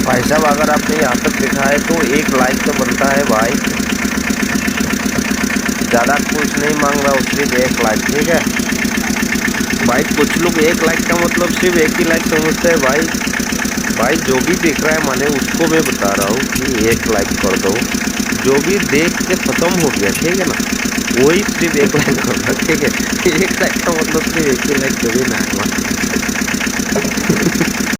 भाई साहब अगर आपने यहाँ तक देखा है तो एक लाइक तो बनता है भाई, ज़्यादा कुछ नहीं मांग रहा, सिर्फ एक लाइक, ठीक है भाई। कुछ लोग एक लाइक का मतलब सिर्फ एक ही लाइक समझते हैं भाई। भाई जो भी देख रहा है माने उसको मैं बता रहा हूँ कि एक लाइक कर दो। जो भी देख के खत्म हो गया ठीक है ना, वही सिर्फ एक लाइक करना ठीक है। एक लाइक का मतलब सिर्फ एक ही लाइक कभी ना आएगा।